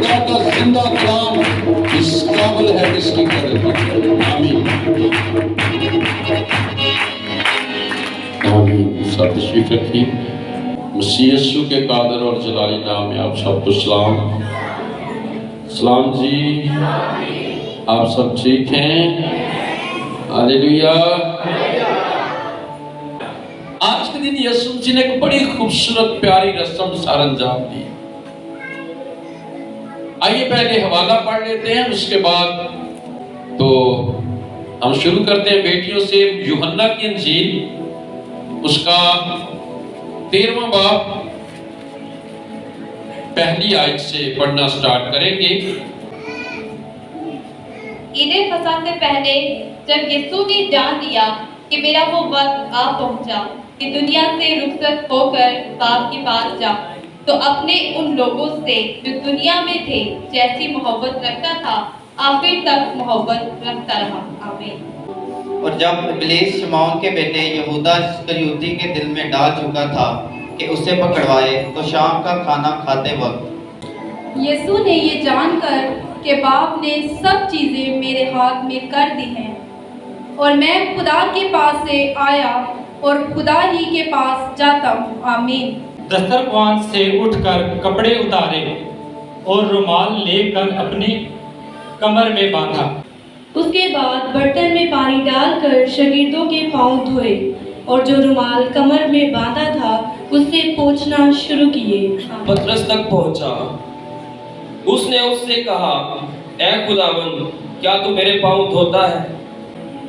خدا کا زندہ کلام اس قابل ہے جس کی قدر کی۔ آمین آمین۔ سب تشریف رکھیے۔ مسیح یسوع کے قادر اور جلالی نام میں آپ سب کو سلام۔ سلام جی، آپ سب ٹھیک ہیں؟ ہاللیلویا۔ آج کے دن یسوع جی نے ایک بڑی خوبصورت پیاری رسم سر انجام دی۔ آئیے پہلے حوالہ پڑھ لیتے ہیں، اس کے بعد تو ہم شروع کرتے ہیں بیٹیوں سے یوحنا کی انجیل، اس کا 13واں باب پہلی آیت سے پڑھنا سٹارٹ کریں گے۔ عید فصح سے پہلے جب یسوع نے جان لیا کہ میرا وہ وقت آ پہنچا کہ دنیا سے رخصت ہو کر باپ کے پاس جا، تو اپنے ان لوگوں سے جو دنیا میں تھے جیسی محبت رکھتا تھا آخر تک محبت رکھتا رہا۔ آمین۔ اور جب ابلیس شمعون کے بیٹے یہودا اسکریوتی کے دل میں ڈال چکا تھا کہ اسے پکڑوائے، تو شام کا کھانا کھاتے وقت یسوع نے یہ جان کر کہ باپ نے سب چیزیں میرے ہاتھ میں کر دی ہیں، اور میں خدا کے پاس سے آیا اور خدا ہی کے پاس جاتا ہوں۔ آمین۔ دسترخوان سے اٹھ کر کپڑے اتارے اور رومال لے کر اپنی کمر میں باندھا۔ اس کے بعد برتن میں پانی ڈال کر شاگردوں کے پاؤں دھوئے، اور جو رومال کمر میں باندھا تھا اس سے پوچھنا شروع کیے۔ پترس تک پہنچا۔ اس نے اس سے کہا، اے خداوند، کیا تو میرے پاؤں دھوتا ہے؟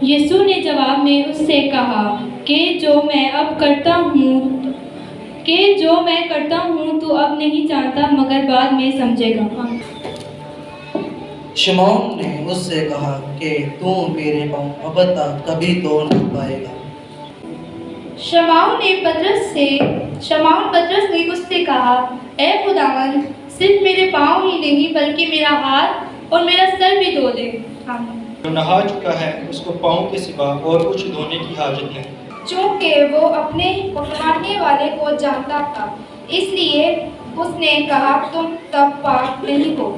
یسوع نے جواب میں اس سے کہا کہ جو میں کرتا ہوں تو اب نہیں جانتا، مگر بعد میں سمجھے گا۔ شمعون نے اس سے کہا کہ تو میرے پاؤں اب تک کبھی تو نہیں پائے گا۔ شمعون پترس نے اس سے کہا، اے خداوند، صرف میرے پاؤں ہی نہیں بلکہ میرا ہاتھ اور میرا سر بھی دھو دے۔ جو نہا چکا ہے اس کو پاؤں کے سوا اور کچھ دھونے کی حاجت ہے۔ چونکہ وہ اپنے پکڑانے والے کو جانتا تھا، اس لیے اس نے کہا، تم تب پاک نہیں ہو۔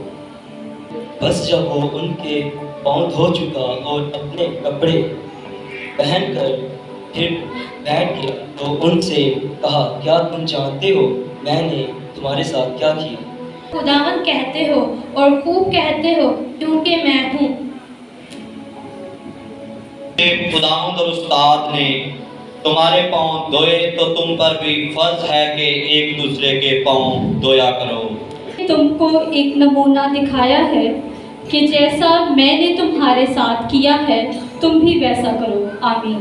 بس جب وہ ان کے پاؤں دھو چکا اور اپنے کپڑے پہن کر پھر بیٹھ گیا تو ان سے کہا، کیا تم جانتے ہو میں نے تمہارے ساتھ کیا کیا؟ خداوند کہتے ہو اور خوب کہتے ہو، کیونکہ میں ہوں۔ خداوند اور استاد نے تمہارے پاؤں دھوئے تو تم پر بھی فرض ہے کہ ایک دوسرے کے پاؤں دھویا کرو۔ تم کو ایک نمونہ دکھایا ہے کہ جیسا میں نے تمہارے ساتھ کیا ہے تم بھی ویسا کرو۔ آمین۔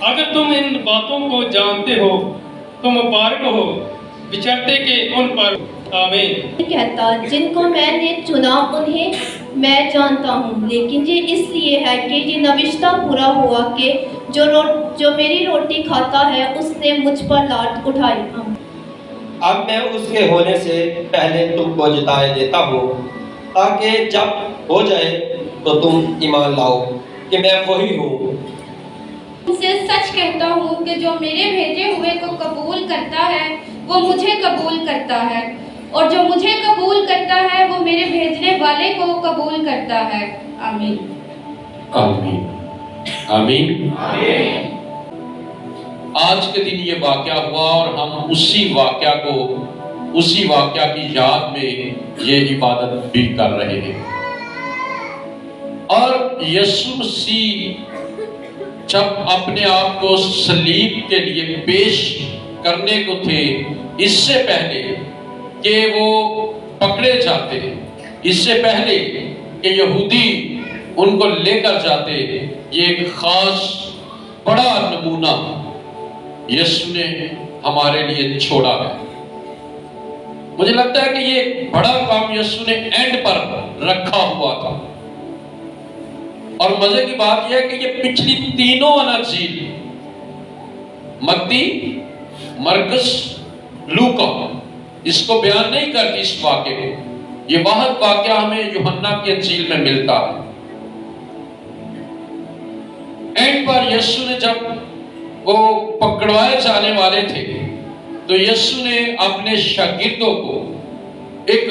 اگر تم ان باتوں کو جانتے ہو تو مبارک ہو بچرتے کہ ان پر۔ آمین۔ کہتا، جن کو میں نے چنا انہیں میں جانتا ہوں، لیکن یہ اس لیے ہے کہ یہ نوشتہ پورا ہوا کہ جو میری روٹی کھاتا ہے اس نے مجھ پر لاٹ اٹھائی۔ اب میں اس کے ہونے سے پہلے تم کو جتائے دیتا ہوں، تاکہ جب ہو جائے تو تم ایمان لاؤ کہ میں وہی ہوں۔ ان سے سچ کہتا ہوں کہ جو میرے بھیجے ہوئے کو قبول کرتا ہے وہ مجھے قبول کرتا ہے، اور جو مجھے قبول کرتا ہے وہ میرے بھیجنے والے کو قبول کرتا ہے۔ آمین۔ آمین آمین۔ آج کے دن یہ واقعہ ہوا اور ہم اسی واقعہ کی یاد میں یہ عبادت بھی کر رہے ہیں۔ اور یسوع مسیح جب اپنے آپ کو صلیب کے لیے پیش کرنے کو تھے، اس سے پہلے کہ وہ پکڑے جاتے، اس سے پہلے کہ یہودی ان کو لے کر جاتے، یہ ایک خاص بڑا نمونہ یسوع نے ہمارے لیے چھوڑا ہے۔ مجھے لگتا ہے کہ یہ بڑا کام یسوع نے اینڈ پر رکھا ہوا تھا، اور مزے کی بات یہ ہے کہ یہ پچھلی تینوں اناجیل متی، مرکز، لوکا اس کو بیان نہیں کرتی اس واقعے کو۔ یہ واحد واقعہ ہمیں یوحنا کی انجیل میں ملتا ہے۔ اینڈ پر یسوع نے جب وہ پکڑوائے جانے والے تھے تو یسوع نے اپنے شاگردوں کو ایک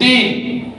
3।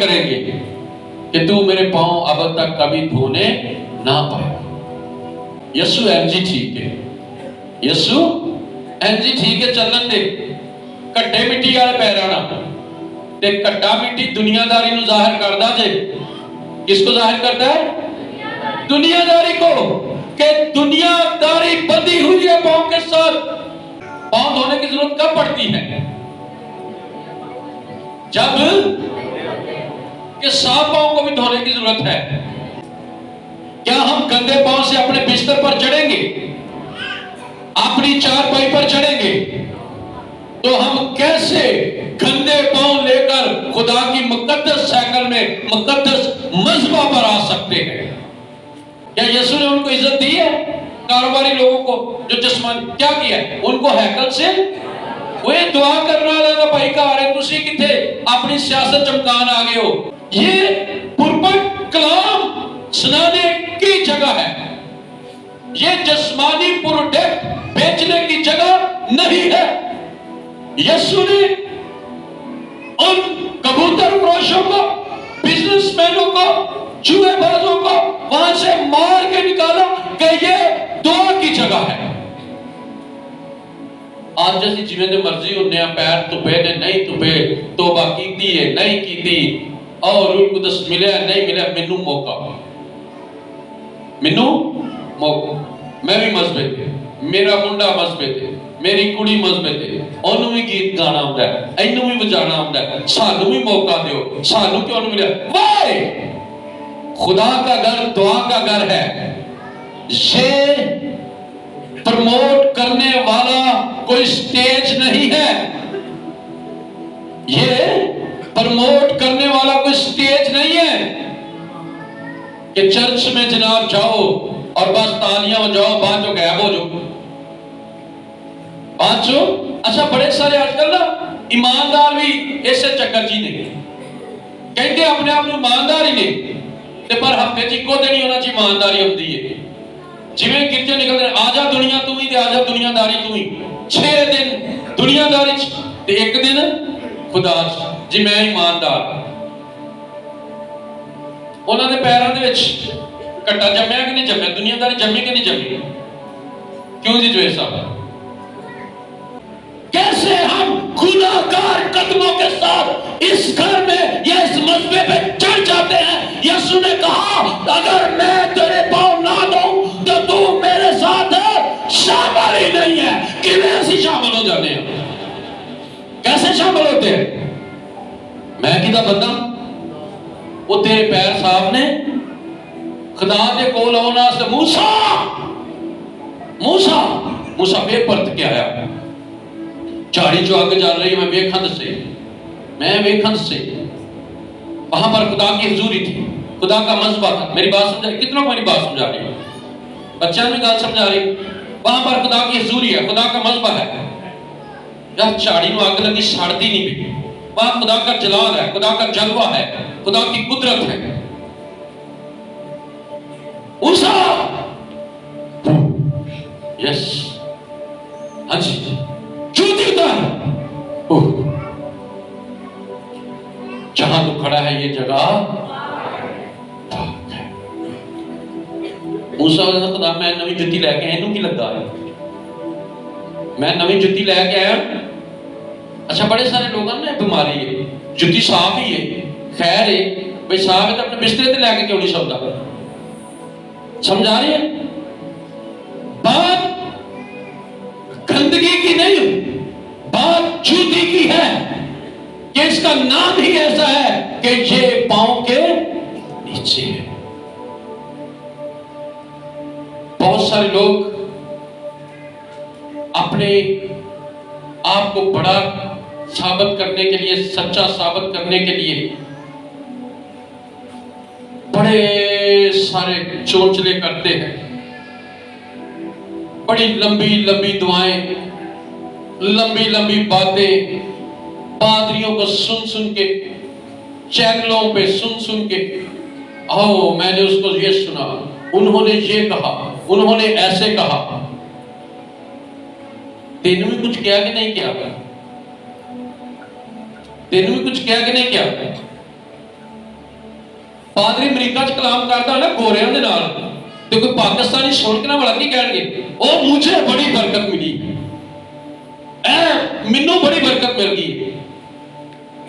کریں گے کہ تو میرے پاؤں اب تک کبھی دھونے نہ پائے. یسو اینجی ٹھیک ہے, یسو اینجی ٹھیک ہے, چلن دے. کٹے مٹی والے پیرانا تے کٹا مٹی دنیا داری نو ظاہر کردا جے. کس کو ظاہر کرتا ہے؟ دنیا داری کو, کہ دنیا داری بندھی ہوئی ہے پاؤں کے ساتھ. پاؤں دھونے کی ضرورت کب پڑتی ہے؟ جب کہ صاف پاؤں کو بھی دھونے کی ضرورت ہے. کیا ہم گندے پاؤں سے اپنے بستر پر چڑھیں گے, اپنی چارپائی پر چڑھیں گے, تو ہم کیسے گندے پاؤں لے کر خدا کی مقدس سیکل میں مقدس مذبح پر آ سکتے ہیں؟ کیا یسوع نے ان کو عزت دی ہے؟ کاروباری لوگوں کو جو جسمانی کیا کیا ہے, ان کو ہیکل سے وہ دعا کرنا لگا بھائی کا آ رہے تسی کتھے اپنی سیاست چمکان آ گئے ہو. یہ پرپٹ کلام سنانے کی جگہ ہے, یہ جسمانی پروڈکٹ بیچنے کی جگہ نہیں ہے. یسوع نے ان کبوتر فروشوں کو, بزنس مینوں کو, جوئے بازوں کو وہاں سے مار کے نکالا کہ یہ دعا کی جگہ ہے. آج جیسی جیویں دے مرضی انہیں پیر تپے نے نہیں تپے, توبہ کیتی ہے نہیں کیتی, اور روح القدس ملے نہیں ملے, مینوں موقع, مینوں موقع. میں بھی مذہبے تھے, میرا منڈا مذہبے تھے, میری کڑی مذہبے تھے, انہوں بھی گیت گانا ہوندا ہے, اینوں بھی بجانا ہوندا ہے, سانوں بھی موقع دیو. سانوں کیوں نہیں ملیا؟ وائے خدا کا گھر دعا کا گھر ہے. یہ پرموٹ کرنے والا کوئی سٹیج نہیں ہے, یہ پرموٹ کرنے والا کوئی سٹیج نہیں ہے کہ چرچ میں جناب جاؤ اور بس تالیاں بجاؤ بعد جو غائب ہو جاؤ. بعد جو اچھا بڑے سارے آج کل نا ایماندار بھی ایسے چکر جی نہیں کہتے اپنے آپ ایماندار ہی نہیں, پر ہفتے جی کو دن ہی ہونا چاہیے ایمانداری ہوتی ہے. جویں گرجے نکلتے ہیں آجا دنیا تو ہی تے آجا دنیا داری تو ہی, 6 دن دنیا داری تے 1 دن خدا جی میں ایماندار. انہوں نے پیروں دے وچ کٹا جمیا کہ نہیں جمیا, دنیا داری جمی کہ نہیں جمی؟ کیوں جی جو ایسا کیسے ہم گناہگار قدموں کے ساتھ اس گھر میں یا اس مذبے پہ چڑھ جاتے ہیں؟ یسوع نے کہا اگر میں تیرے پاؤں نہ دوں تو تو میرے ساتھ شامل ہی نہیں ہے. کیویں اسی شامل ہو جانے ہیں؟ کیسے شامل ہوتے ہیں؟ میں کدا بندہ وہ تیرے پیر صاف نے خدا دے کول آنا واسطے موسیٰ پھر پرت کے آیا. چاڑی جو آگے جا رہی میں ویکھن سے وہاں پر خدا کی حضوری تھی, خدا کا مذبح تھا. میری بات سمجھا رہی؟ کتنا کو میری بات سمجھا رہی ہے؟ بچہ میں گال سمجھا رہی. وہاں پر خدا کی حضوری ہے, خدا کا مذبح ہے. جب چاڑی نو آگ لگی ساڑتی نہیں بھی, وہاں خدا کا جلال ہے, خدا کا جلوہ ہے, خدا کی قدرت ہے. یس ہاں جی جوتی اتار, جہاں تو کھڑا ہے یہ جگہ پاک ہے. موسیٰ نے خدا میں نوی جتی لے کے اینوں کی لگا ہے, میں نوی جتی لے کے آیا. اچھا بڑے سارے لوگوں نے بیماری ہے, جتی صاف ہی ہے, خیر ہے بھئی صاحب ہے تو اپنے بسترے تے لے کے کیوں نہیں سوتا؟ سمجھا رہی ہے بات؟ گندگی کی نہیں, بات جوتی کی ہے کہ اس کا نام ہی ایسا ہے کہ یہ پاؤں کے نیچے ہے. بہت سارے لوگ اپنے آپ کو بڑا ثابت کرنے کے لیے, سچا ثابت کرنے کے لیے بڑے سارے چونچلے کرتے ہیں, بڑی لمبی لمبی دعائیں, لمبی لمبی باتیں, پادریوں کو سن کے, چینلوں پہ سن کے, میں نے اس کو یہ سنا, انہوں نے یہ کہا, انہوں نے ایسے کہا. تینوں بھی کچھ کیا کہ نہیں کیا؟ تینوں بھی کچھ کیا کہ نہیں کیا؟ ਪਾਦਰੀ ਅਮਰੀਕਾ 'ਚ ਕਲਾਮ ਕਰਦਾ ਨਾ ਗੋਰਿਆਂ ਦੇ ਨਾਲ, ਤੇ ਕੋਈ ਪਾਕਿਸਤਾਨੀ ਸੁਣ ਕੇ ਨਾ ਭਲਾ ਕੀ ਕਹਿਣਗੇ, ਉਹ ਮੁਝੇ ਬੜੀ ਬਰਕਤ ਮਿਲੀ, ਮੈਨੂੰ ਬੜੀ ਬਰਕਤ ਮਿਲ ਗਈ।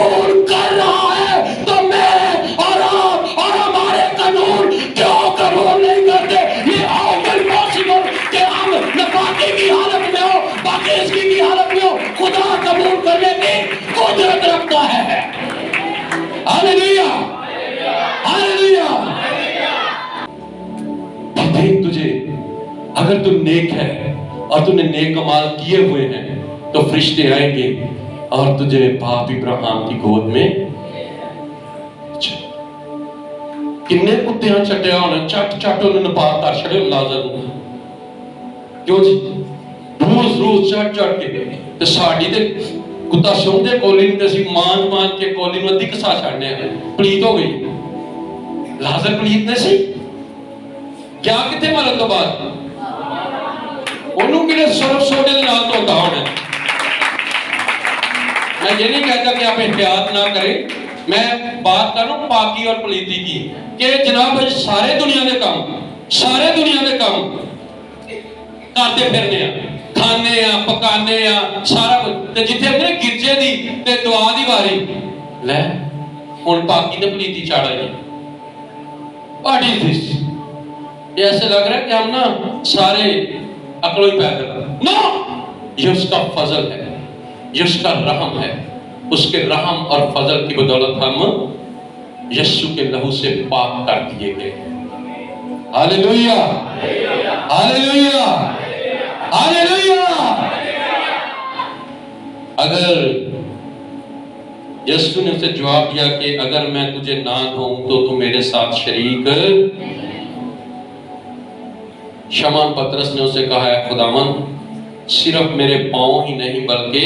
قبول کر رہا ہے تو میں اور آپ اور ہمارے قانون کیوں قبول نہیں کرتے؟ یہ آؤٹ پاسبل کہ ہم نفاقی کی حالت میں ہو، پاکیزگی کی حالت میں ہو، خدا قبول کرنے کی قدرت رکھتا ہے۔ ہاللیلویا، ہاللیلویا۔ دیکھ تجھے، اگر تم نیک ہے اور تم نے نیک کمال کیے ہوئے ہیں تو فرشتے آئیں گے اور تجھے باپ ابراہیم کی گود میں کنے کتیاں چٹیا ہونا، چٹ چٹ انہوں نے پار کر چھڑے لازر کیوں جی؟ روز چٹ چٹ کے تے ساڈی تے کتا سوندے کولی تے اسی مان کے کولی نوں ادھی کسا چھڑنے ہیں، پلیت ہو گئی۔ لازر پلیت نہیں سی، کیا کتے مرن تو بعد انہوں کے لئے سرف سوڈے دے نال تو ہونا ہے۔ میں یہ نہیں کہتا کہ آپ احتیاط نہ کریں، میں بات کر رہا ہوں پاکی اور پلیتی کی کہ جناب سارے دنیا دے کام کرتے پھرنے ہیں، کھانے ہیں، پکانے ہیں، سارا کچھ تے جتھے اپنے گرجے دی تے دعا دی باری لے ہن پاکی تے پلیتی چاڑ آئی۔ واٹ از دس؟ یہ ایسے لگ رہا ہے کہ ہم نا سارے عقل ہی پیدا نو، یہ اس کا فضل ہے، یہ اس کا رحم ہے، اس کے رحم اور فضل کی بدولت ہم یسوع کے لہو سے پاک کر دیے گئے۔ ہاللیلویا، ہاللیلویا، ہاللیلویا۔ اگر یسوع نے اسے جواب دیا کہ اگر میں تجھے نہ دوں تو تو میرے ساتھ شریک، شمعون پترس نے اسے کہا ہے خداوند صرف میرے پاؤں ہی نہیں بلکہ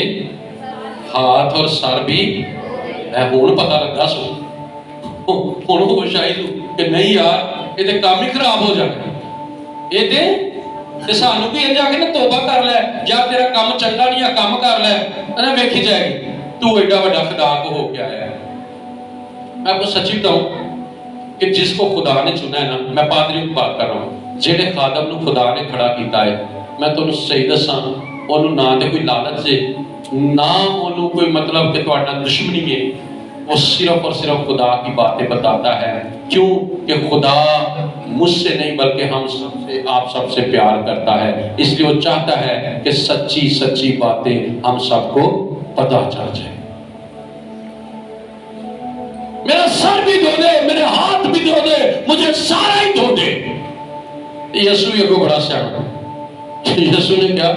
ہاتھ اور سر بھی، میں ہون پتہ لگا سو ہون ہو شاید کہ نہیں یار یہ تے کام ہی خراب ہو جائے، یہ تے سانو بھی یہ جا کے نا توبہ کر لے یا تیرا کام چنگا نہیں یا کام کر لے انہیں ویکھی جائے گی تو ایڈا بڑا خدا کو ہو گیا ہے۔ میں آپ کو سچی بتاؤں کہ جس کو خدا نے چنا ہے نا، میں پادری کی بات کر رہا ہوں، جیڑے خادم نو خدا نے کھڑا کیتا ہے، میں تو انہوں صحیح دساں انہوں نہ دے کوئی لالت سے نہ انہوں کوئی مطلب کہ تہاڈا دشمنی ہے، وہ صرف اور صرف خدا کی باتیں بتاتا ہے۔ کیوں کہ خدا مجھ سے نہیں بلکہ ہم سب سے، آپ سب سے پیار کرتا ہے، اس لیے وہ چاہتا ہے کہ سچی سچی باتیں ہم سب کو پتہ چل جائے۔ میرا سر بھی دھو دے، میرے ہاتھ بھی دھو دے، مجھے سارا ہی دھو دے۔ یسوع یہ کو بڑا سیاح، یسوع نے کیا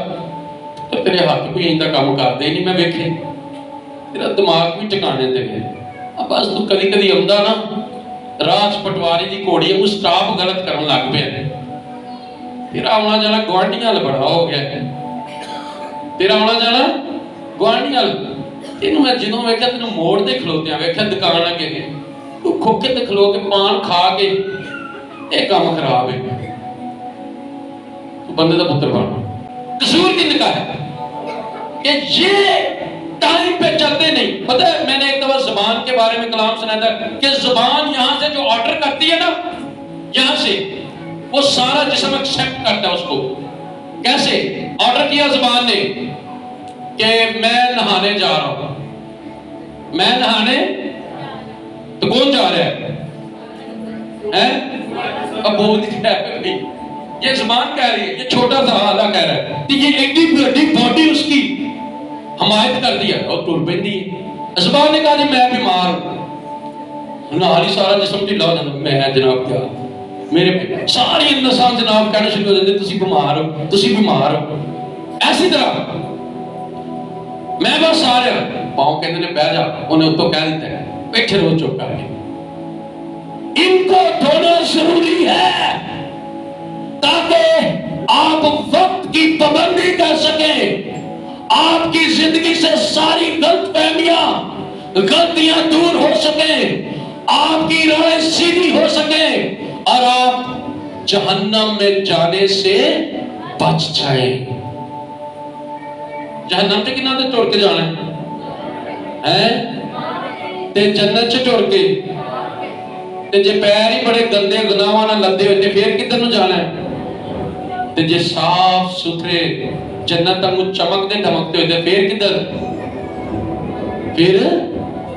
تو تیرے ہاتھ کوئی ایندہ کام کر دے نہیں، میں ویکھے تیرا دماغ بھی ٹکانے دے گئے۔ اب بس تو کدی کدی آمدا نا راج پٹواری دی کوڑی ہے، سٹاف غلط کرن لگ پیا، تیرا آنا جانا گوانڈیاں بڑا ہو گیا ہے، تیرا آنا جانا گوانڈیاں۔ تینوں میں جدوں ویکھیا تینوں موڑ دے کھلوتیاں ویکھیا دکان اگے تو کھوکے تے کھلو کے پان کھا کے یہ کام خراب ہے، تو بندے دا پتر بن۔ قصور کن کا ہے کہ یہ ٹائم پہ چلتے نہیں۔ پتہ ہے میں نے ایک دفعہ زبان کے بارے میں کلام سنا تھا کہ زبان یہاں سے جو آرڈر کرتی ہے نا، یہاں سے وہ سارا جسم ایکسپٹ کرتا ہے اس کو۔ کیسے آرڈر کیا زبان نے کہ میں نہانے جا رہا ہوں، میں نہانے، تو کون جا رہا ہے؟ اب بول دیا ہے، یہ زبان کہہ رہی ہے، یہ چھوٹا سا آلہ کہہ رہا ہے کہ یہ ایک بڑی باڈی اس کی حمایت کر دیا اور ٹور پہندی ہے۔ زبان نے کہا جی میں بیمار ہوں، نہاری سارا جسم ڈھیلا ہو جاتا، میں جناب کیا میرے ساری انسان جناب کہنا شروع ہو جاتے تسی بیمار ہو، تسی بیمار ہو۔ ایسی طرح میں بس آ رہا پاؤں کہتے نے بہ جا، انہیں تو کہہ دیتا ہے بیٹھے رو چپ کر کے۔ ان کو دھونا ضروری ہے تاکہ آپ وقت کی پابندی کر سکیں، آپ کی زندگی سے ساری غلط فہمیاں، غلطیاں دور ہو سکیں، آپ کی رائے سیدھی ہو سکیں اور آپ جہنم میں جانے سے بچ جائیں۔ جہنم سے کنہ دے ٹوڑ کے جانا ہے تے جنت سے ٹوڑ کے، تے جے پیر ہی بڑے گندے گناہاں نال لدے ہوئے تے پھر کدھر نوں جانا ہے؟ تے جے صاف ستھرے جنت تک چمکتے دھمکتے ہوئے تے پھر کدھر؟ پھر